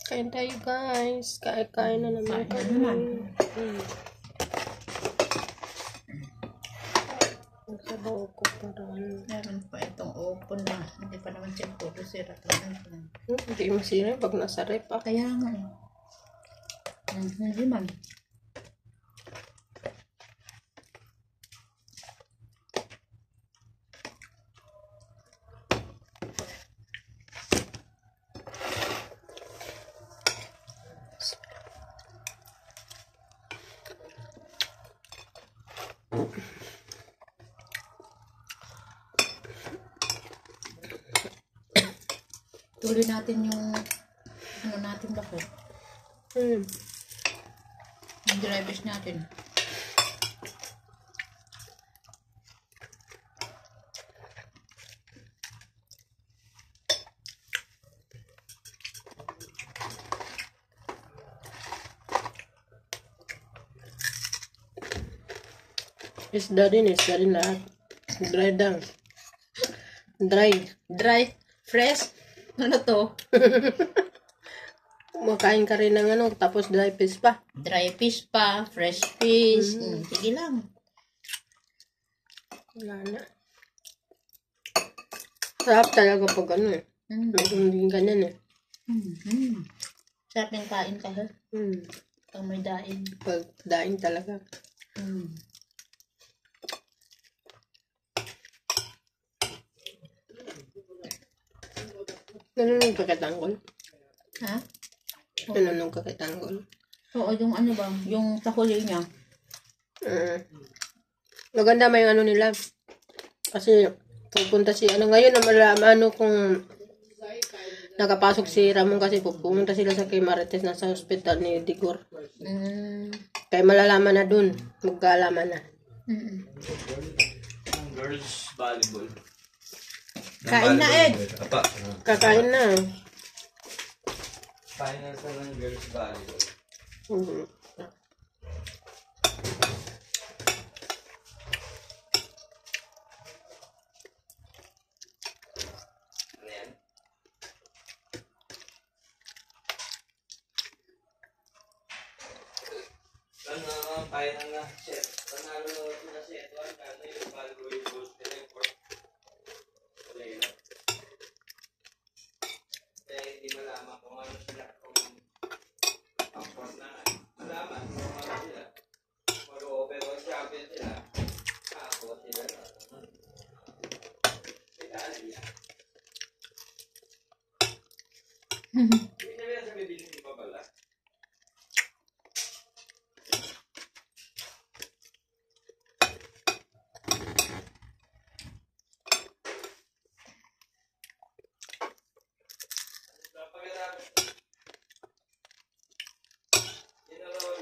Kain tayo guys. Kain na naman Kain na naman. Sabaw ko parang. Meron pa itong open na. Hindi pa naman siya puro sira. Hindi masira pag nasa rep ah. Kaya nga eh. Hindi man. Tuloy natin yung ano natin bakit? Yung dry fish natin. Isda rin lahat. Dry down. Dry. Fresh? Ano to? Makain ka rin ng ano, tapos dry fish pa. Dry fish pa, fresh fish. Sige lang. Wala na. Sarap talaga pag ano eh. Hindi ganyan eh. Sarap yung kain ka ha? Pag may daing. Pag daing talaga. Nanunong ka katanggol? Ha? Nanunong ka katanggol? Oo, yung ano ba? Yung tahuli niya. Maganda may ano nila. Kasi pupunta si ano ngayon na malaman ano kung nakapasok si Ramon kasi pupunta sila sa kay Marites na sa hospital ni Digor. Kaya malalaman na dun. Magkaalaman na. Girls volleyball. Kain na, Ed. Apa. Kakain na. Final sa ng girls volleyball. Ano yan? Final na set. Panalo na set 1. Ano yung volleyball goals nila yung court. Hindi malaman kung ano sila, kung ang na malaman kung ano sila, mag-open o champion sila, ako sila na Italia. Hindi na rin sa bibiling di ba pala?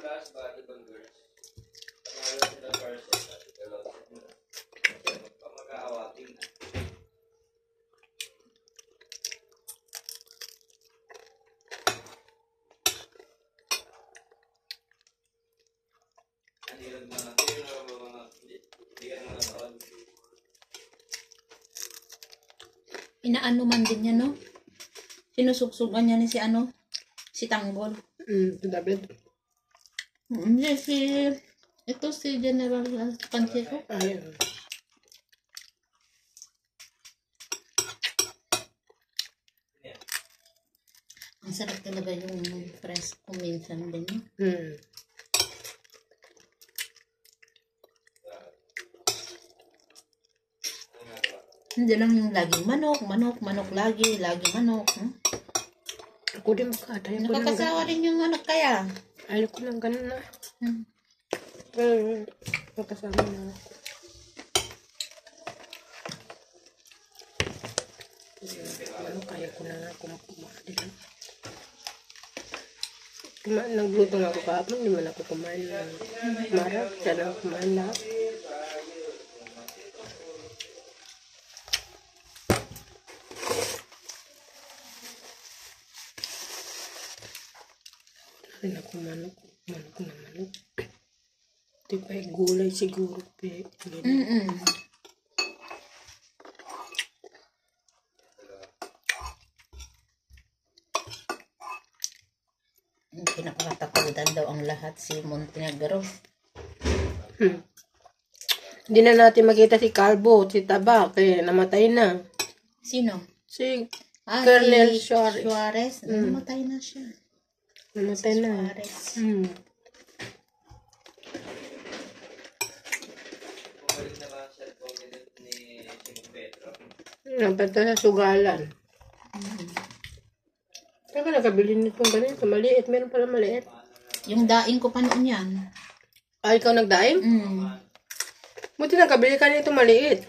Last volleyball girls. Panalo sila first set at dalawang set na. Kasi magpamag-aawating na. Hindi ka naman nanood. Inaano man din niya, no? Sinusuksugan niya ni si ano? Si Tanggol. David. Hindi, ito si General Pansero. Ayun. Ang sarap talaga yung fresh kuminsan din. Hindi lang yung laging manok lagi manok. Ako din makatay. Nakakasawa rin yung anak kaya. Ayaw ko lang ganun na. Magkasama na ako. Ano, kaya ko na nga kumain lang. Nagluto nga ako kahapon, hindi man ako kumain ng marap. Siya lang kumain lahat. Rin ako manok na manok. Di ba gulay siguro. Pinakakatakutan daw ang lahat si Montenegro. Hindi na natin makita si Calvo, si Tabak, eh, namatay na. Sino? Si Colonel Si Suarez. Suarez. Namatay na siya. Namatay na. Suarez. Bumalik na ba ang cellphone ni Simon Pedro? Napunta sa sugalan. Saan ka nakabili nitong ganito? Maliit. Meron pala maliit. Yung daing ko pa noon yan. Ay, ikaw nagdaing? Buti nakabili ka nito maliit.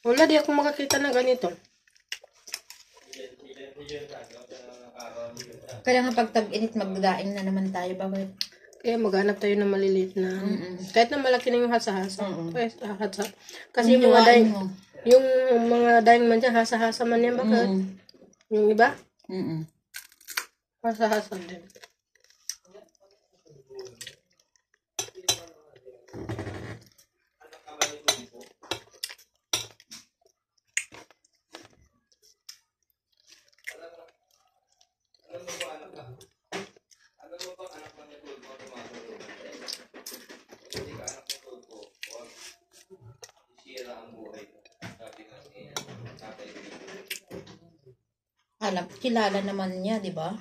Wala, di ako makakita na ganito. Kaya nga pag tag-init, magdaing na naman tayo. Bakit? Kaya maghanap tayo ng maliliit na. Kahit na malaki na yung hasa-hasa. Kasi yung mga daing, yung mga daing man dyan, hasa-hasa man yan. Bakit? Yung iba? Hasa-hasa din. Alam, kilala naman niya, di ba?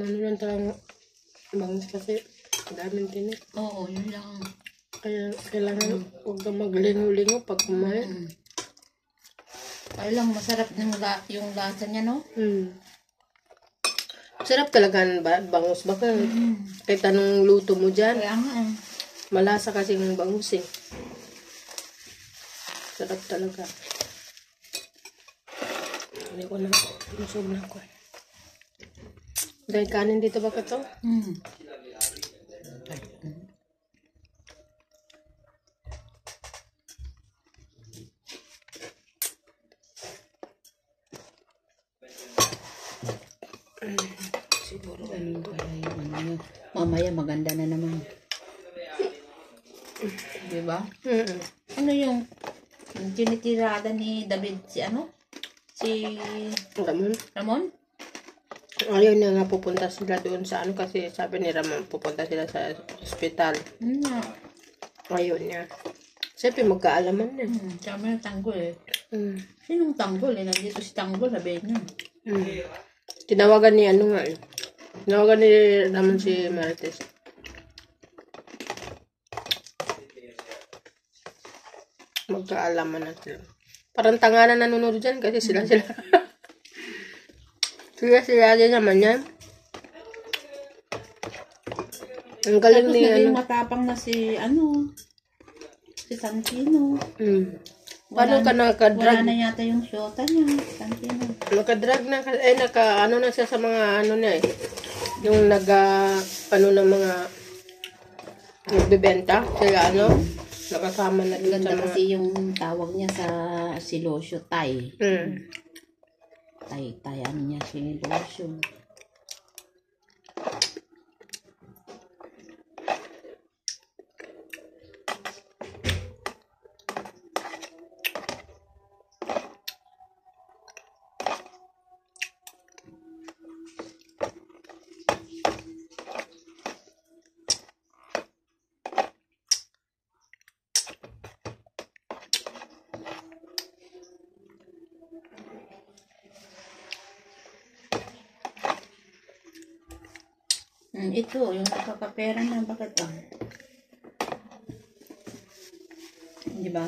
Ano lang talagang bangus kasi daming tinik. Oo, yun lang. Kaya kailangan huwag ka maglingo-lingo pag kumain. Kaya lang, masarap yung lasa niya, no? Sarap talaga ang bangus. Baka kahit anong luto mo dyan, Kaya nga, malasa kasi ng bangus eh. Sarap talaga. Hindi ko na, busog na ako. Dahil kanin dito ba ka to? Siguro ano kaya yung ano niya. Mamaya maganda na naman. Diba? Ano yung tinitirada ni David si ano? Si Ramon? Ayaw na nga pupunta sila doon sa ano kasi sabi ni Ramon pupunta sila sa ospital. Ayaw niya. Siyempre magkaalaman na. Sabi ng tanggol eh. Sinong tanggol eh? Nandito si tanggol, sabi niya. Tinawagan ni ano nga eh. Tinawagan ni Ramon si Marites. Magkaalaman na sila. Parang tanga na nanonood dyan kasi sila. Sila din naman yan. Ang galing Tapos ni naging ano. matapang na si ano, si Santino. Paano ka nakadrag? Wala na yata yung shota niya, Santino. Nakadrag na, ano na siya sa mga ano na eh. Yung ano ng mga nagbebenta. Sila ano, nakasama na din sa Ganda mga. kasi yung tawag niya sa silosyo, Tay. Tay, ano niya silosyo. Ito, yung nakakapera na, bakit ba? Di ba?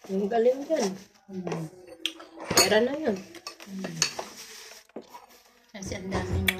Yung galing dyan. Pera na yun. Kasi ang dami niya